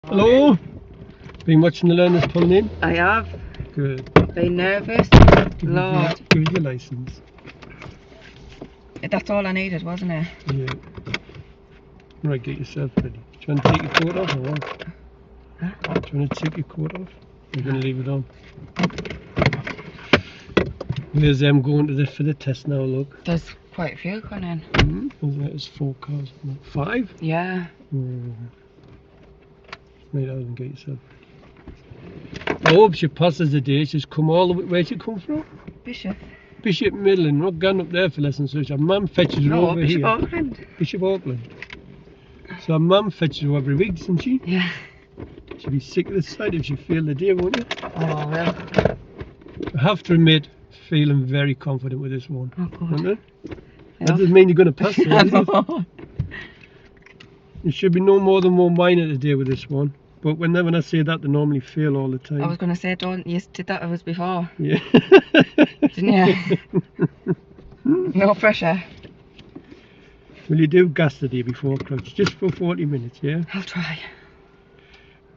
Hello. Been watching the learners pulling in? I have. Good. Been nervous. Lord. Give us your licence. That's all I needed, wasn't it? Yeah. Right, get yourself ready. Do you want to take your coat off or what? Huh? Do you want to take your coat off? You're going to leave it on. There's them going for the test now, look. There's quite a few coming in. There's 4 cars. 5? Yeah. Right, I'll get yourself ready. I hope she passes the day. She's come all the way. Where'd she come from? Bishop Midland. Not gone up there for lessons. So her mum fetches her over Bishop here. Auckland. Bishop Auckland. So her mum fetches her every week, doesn't she? Yeah. She'd be sick of the sight if she failed the day, won't you? Oh, well. I have to admit, feeling very confident with this one. Oh, good. That doesn't mean you're going to pass it, I does it? know. There should be no more than 1 minor today with this one. But when I say that, they normally fail all the time. I was going to say, don't you did that of us before, Yeah. didn't you? No pressure. Will you do gas today before crunch? Just for 40 minutes, yeah? I'll try.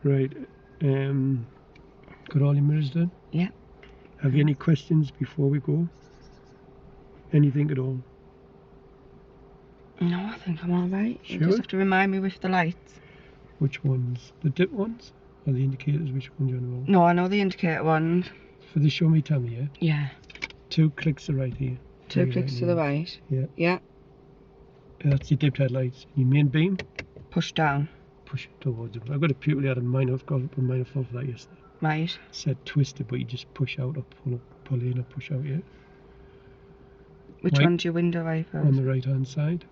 Right. Got all your mirrors done? Yeah. Have you any questions before we go? Anything at all? No, I think I'm alright. You Sure? just have to remind me with the lights. Which ones? The dip ones? Or the indicators? Which ones you want? No, I know the indicator ones. For the show me, tell me, yeah? Yeah. 2 clicks to the right here. 2 clicks to the right. Yeah. Yeah. That's your dipped headlights. Your main beam, Push down. push it towards it. I got a pupil out of minor, I've got a minor for that yesterday. Right. Said twisted, but you just push out or pull in or push out, yeah? Which Right. one's your window wipers? On the right hand side.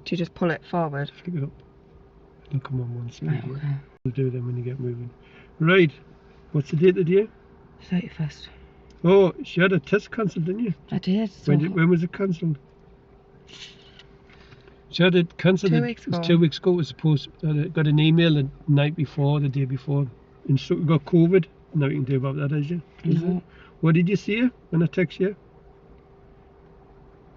Do you just pull it forward? Flick it up. It'll come on one speed. Right, Yeah? okay. We'll do them when you get moving. Right. What's the date today? 31st. Oh, she had a test cancelled, didn't you? I did. So When was it cancelled? She had it cancelled. 2 weeks ago. 2 weeks ago. It was supposed. Got an email the night before, the day before. And so got COVID. Nothing to do about that, is it? Is No. it? What did you see when I text you?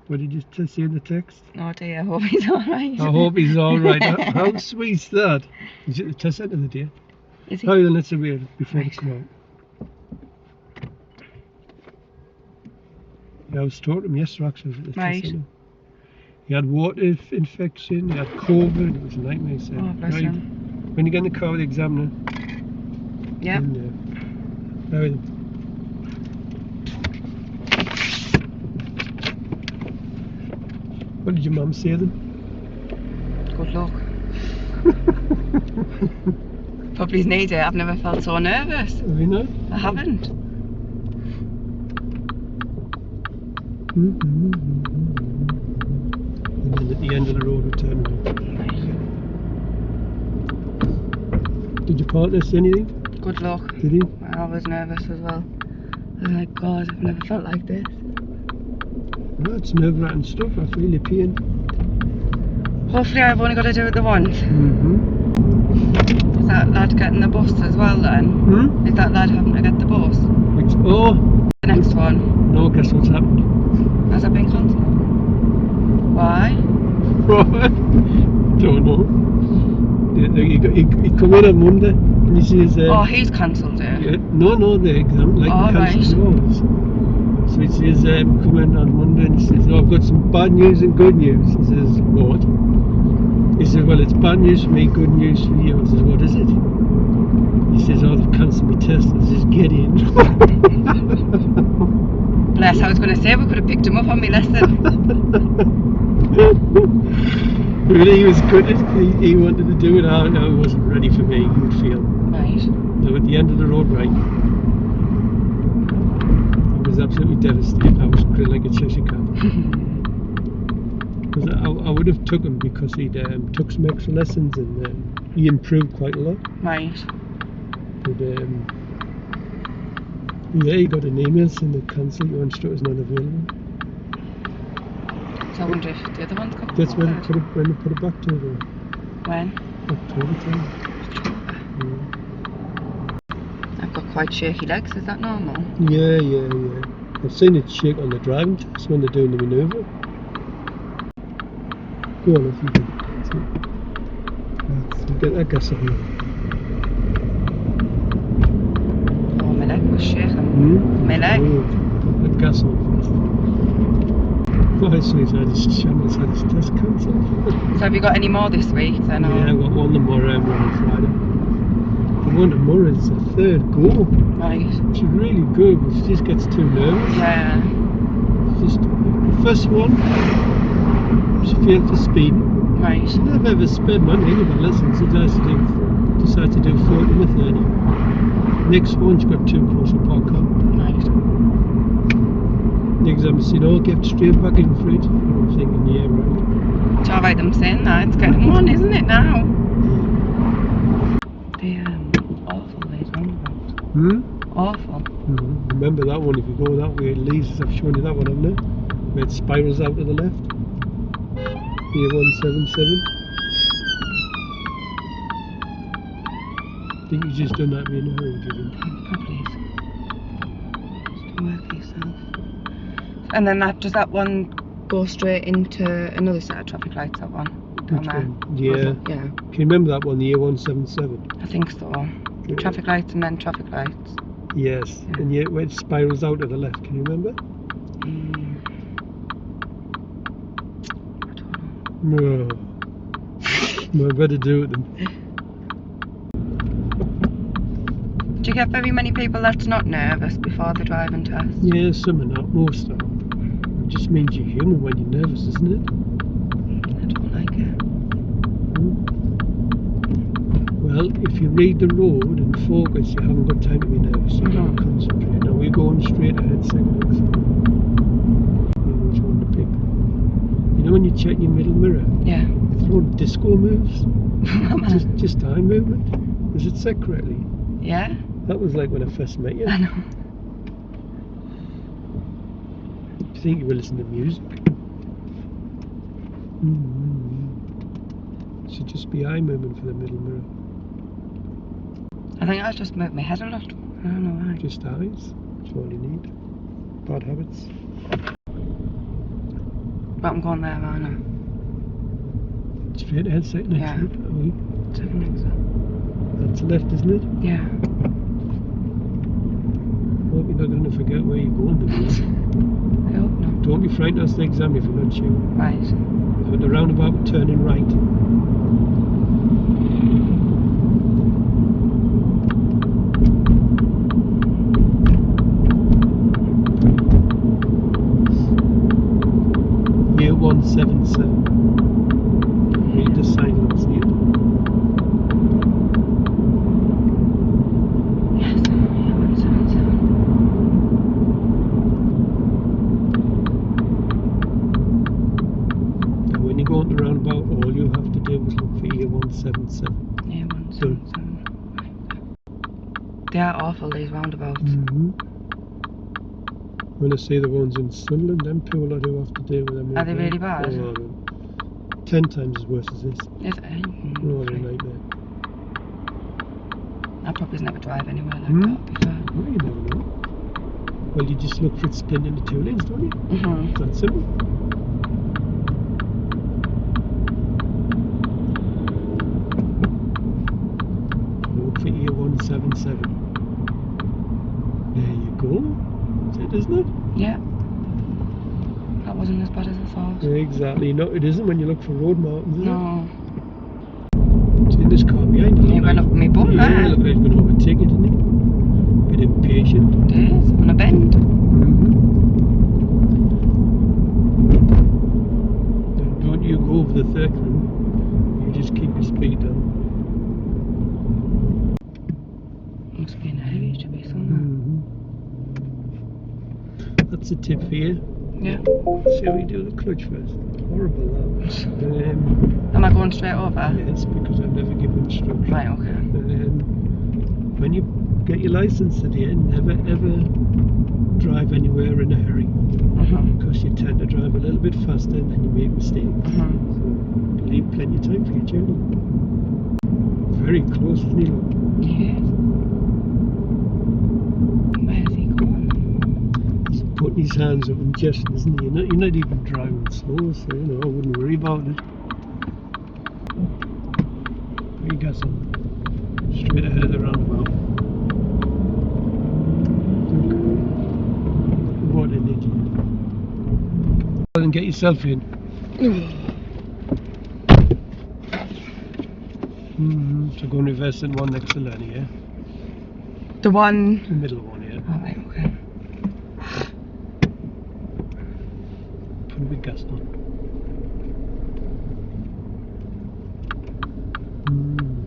What did you see in the text? Oh dear, I hope he's alright. I hope he's all right. How sweet's that? Is it the test centre the day? Is he? Oh, then let's wait before Right. they come out. Yeah, I was talking to him yesterday actually. At the test Right. centre. He had water infection, he had COVID, it was a nightmare. So. Oh, bless him. When you get in the car with the examiner, Yep. What did your mum say then? Good luck. Probably need it. I've never felt so nervous. Have you not? I haven't. And then at the end of the road, we turn around. Did your partner say anything? Good luck. Did he? I was nervous as well. I was like, God, I've never felt like this. Well, it's nerve-wracking stuff. I feel your pain. Hopefully I've only got to do it the once. Mm-hmm. Is that lad getting the bus as well then? Is that lad having to get the bus? The next one. No, guess what's happened? Has that been cancelled? Why? Don't know. He come in on Monday and he says... Oh, he's cancelled it. yeah, no, the exam, like the cancelled yours. So he says, come in on Monday and he says, oh, I've got some bad news and good news. He says, what? He says, well, it's bad news for me, good news for you. I says, what is it? He says, oh, they've cancelled my test. I says, get in. Bless, I was going to say we could have picked him up on my lesson. Really, he was good. He wanted to do it. I wasn't ready for me, you would feel. Right. So at the end of the road, right, I was absolutely devastated. I was crying like a Cheshire cat. Because I would have took him because he'd took some extra lessons and he improved quite a lot. Right. But yeah, he got an email saying they cancelled, your instructor's not available. So I wonder if the other one's coming. That's when they put it back to the When? October time. October. I've got quite shaky legs, is that normal? Yeah. I've seen it shake on the driving test when they're doing the manoeuvre. Go on if you can. Get that gas on. Really? The gas on first. Quite sweet, I just shambles, I just test cancelled. So have you got any more this week then? Or? Yeah, I've got one tomorrow and one on Friday. The one tomorrow is the third go. Right. It's really good, but she just gets too nervous. Yeah. Just the first one, she failed for speeding. Right. She never ever sped money any of her lessons. She decided to do 40 with 30. Next one, she got too close to park car. Right. The exam said, oh, get straight back in for it. I'm thinking, yeah, right. It's alright them saying that, it's getting on, isn't it now? The awful these roundabouts. Awful. Remember that one, if you go that way, it leads, I've shown you that one, haven't I? Where it spirals out to the left. Here 177. I think you just done that being in a hurry, didn't you? Probably is. Just work yourself. And then does that one go straight into another set of traffic lights, that one? Which one? Yeah. Yeah. Can you remember that one, the year 177? I think so. Yeah. Traffic lights and then traffic lights. Yes. Yeah. And yet where it spirals out to the left, can you remember? I don't know. No. Well, I better do it then. Do you get very many people that's not nervous before the driving test? Yeah, some are not, most are. It just means you're human when you're nervous, isn't it? I don't like it. Well, if you read the road and focus, you haven't got time to be nervous. You've got to concentrate. Now we're going straight ahead, second exit. Which one to pick? You know when you check your middle mirror? Yeah. Throwing disco moves? just eye movement? Was it set correctly? Yeah? That was like when I first met you. I know. Do you think you were listening to music? Should just be eye movement for the middle mirror. I think I'll just move my head a lot. I don't know why. Just eyes. That's all you need. Bad habits. But I'm going there, aren't I? Straight ahead, second exit. Yeah. Are we? Second exit. That's left, isn't it? Yeah. Hope you're not going to forget where you're going to be. I hope not. Don't be frightened of the exam if you're not sure. Right. At the roundabout, turning right. Year 177. Read the sign, let's see it. Yes, yeah, 177. And when you go on the roundabout, all you have to do is look for year 177. Yeah, 177. They are awful, these roundabouts. When I see the ones in Sunderland, them people I do have to deal with them. Are they really bad? Oh, 10 times as worse as this. Is it? Oh, they're a nightmare. I'll probably never drive anywhere like that, to be fair. Well, you never know. Well, you just look for it split into two lanes, don't you? It's that simple. Look for year 177. There you go. That's it, isn't it? Yeah. That wasn't as bad as I thought. Exactly. No, it isn't when you look for road markings, is No. it? See this car behind you. He went up my bum Yeah, there. look like he's going to overtake it, isn't he? Bit impatient. It is, on a bend. Now, don't you go over the circle. You just keep your speed down. Must be in a heavy to be somewhere. That's a tip for you. Yeah. Shall we do the clutch first? Horrible that. Am I going straight over? Yes, because I've never given instructions. Right, okay. When you get your license today, never ever drive anywhere in a hurry. Because you tend to drive a little bit faster and then you make mistakes. So leave plenty of time for your journey. Very close, isn't he? Yes. Where's he going? He's putting his hands up and gesturing, isn't he? You're not even driving slow, so you know, I wouldn't worry about it. Put your gas on. Straight ahead of the roundabout. Okay. And get yourself in. So go and reverse in one next to Lenny, yeah? The one... The middle one, yeah. Alright, okay. Put a bit gas on.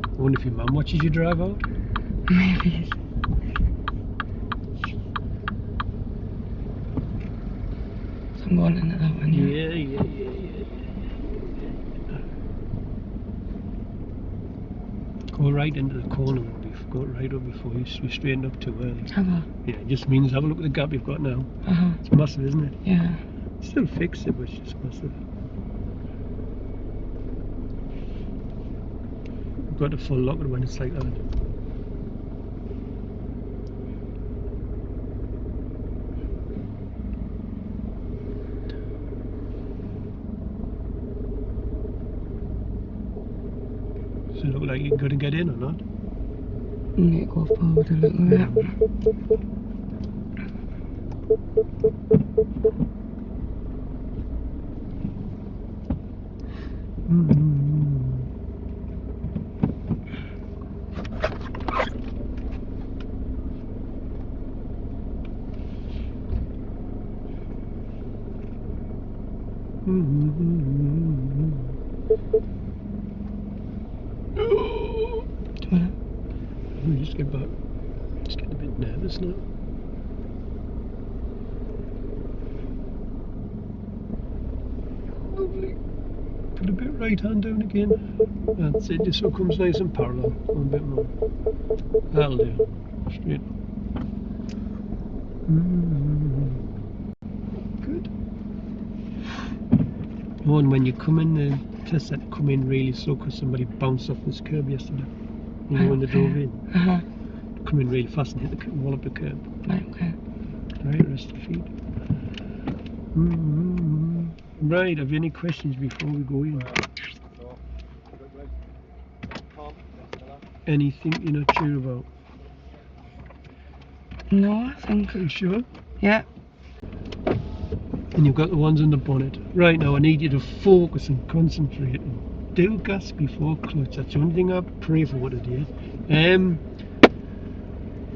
I wonder if your mum watches you drive out? Maybe. So I'm going into that one, yeah? Yeah. Go right into the corner, go right up before you straighten up too early. Have a... Yeah, it just means have a look at the gap you've got now. It's massive, isn't it? Yeah. Still fix it, but it's just massive. You've got to full lock it when it's like that. Does it look like you're going to get in or not? You need to go forward a little bit. Just getting a bit nervous now. Lovely. Put a bit right hand down again. That's it, just so it comes nice and parallel. One bit more. That'll do. Straight. Good. Oh, and when you come in, the test that come in really slow because somebody bounced off this curb yesterday. You know, when they drove in. Come in really fast and hit the wall up the curb. Right, okay. Right, rest the feet. Right, have you any questions before we go in? Anything you're not sure about? No, I think... Are you sure? Yeah. And you've got the ones on the bonnet. Right, now I need you to focus and concentrate and do gas before clutch. That's the only thing I pray for today.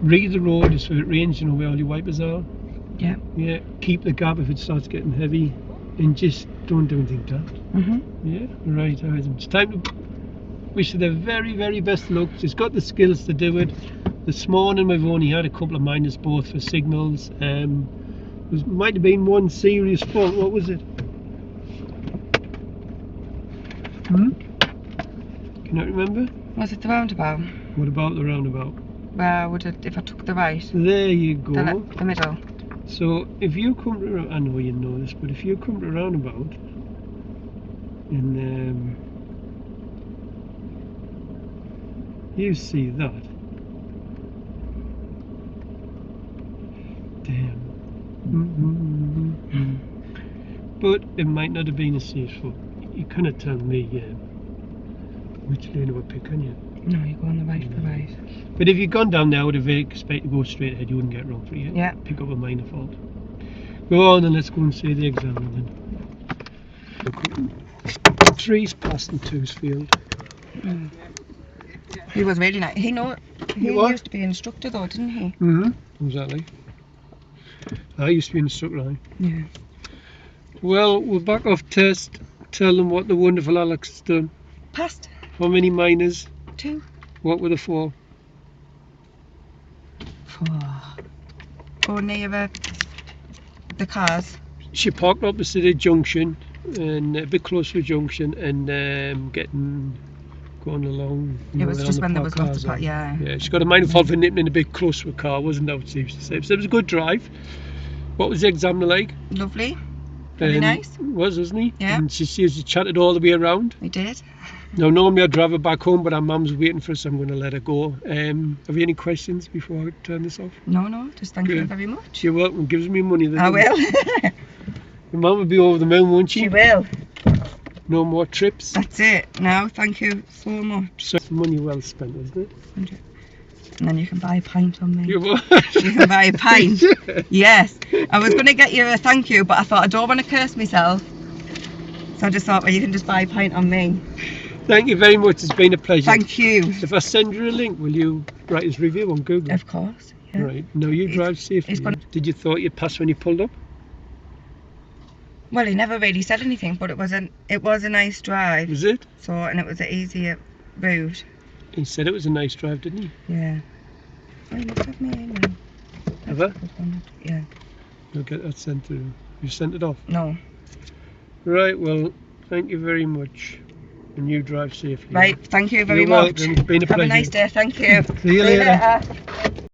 Read the road just so it rains, you know where all your wipers are. Yeah. Yeah, keep the gap if it starts getting heavy and just don't do anything daft. Yeah, right, it's time to wish you the very, very best luck. She's got the skills to do it. This morning we've only had a couple of minors both for signals. There might have been one serious fault. What was it? Can you remember? Was it the roundabout? What about the roundabout? Where would it, if I took the right? There you go. The middle. So if you come to, I know you know this, but if you come to a roundabout and you see that, damn. But it might not have been a serious fault. You cannot tell me which lane I would pick, can you? No, you go on the right for the right. But if you'd gone down there, I would have expected to go straight ahead. You wouldn't get wrong for you. Yeah. Pick up a minor fault. Go on and let's go and see the exam then. Three's passed in two's field. He was really nice. He used to be an instructor though, didn't he? Exactly. I used to be an instructor. Yeah. Well, we're back off test. Tell them what the wonderful Alex has done. Passed. How many minors? 2. What were the 4? 4. Or near the cars. She parked opposite a junction and a bit closer to a junction and going along. It was just when there was lots of yeah. Yeah, she got a minor fault for nipping in a bit close to a car, wasn't that what she used to say? So it was a good drive. What was the examiner like? Lovely. Very nice. Wasn't he? Yeah. And she chatted all the way around. We did. Now normally I'd drive her back home, but our mum's waiting for us, so I'm going to let her go. Have you any questions before I turn this off? No, just thank you very much. You're welcome. Gives me money then. I will. Your mum will be over the moon, won't she? She will. No more trips. That's it. No, thank you so much. So money well spent, isn't it? 100. And then you can buy a pint on me. You can buy a pint. Yes. I was going to get you a thank you, but I thought I don't want to curse myself. So I just thought, well, you can just buy a pint on me. Thank you very much. It's been a pleasure. Thank you. If I send you a link, will you write his review on Google? Of course. Yeah. Right. No, you drive safely. Did you thought you'd pass when you pulled up? Well, he never really said anything, but it was a nice drive. Was it? So, and it was an easier route. He said it was a nice drive, didn't he? Yeah. Oh, you must have me email. Have I? Yeah. You'll get that sent through. You sent it off? No. Right, well, thank you very much. And you drive safely. Right, thank you very You're much. welcome. It's been a pleasure. Have a nice day, thank you. See you later.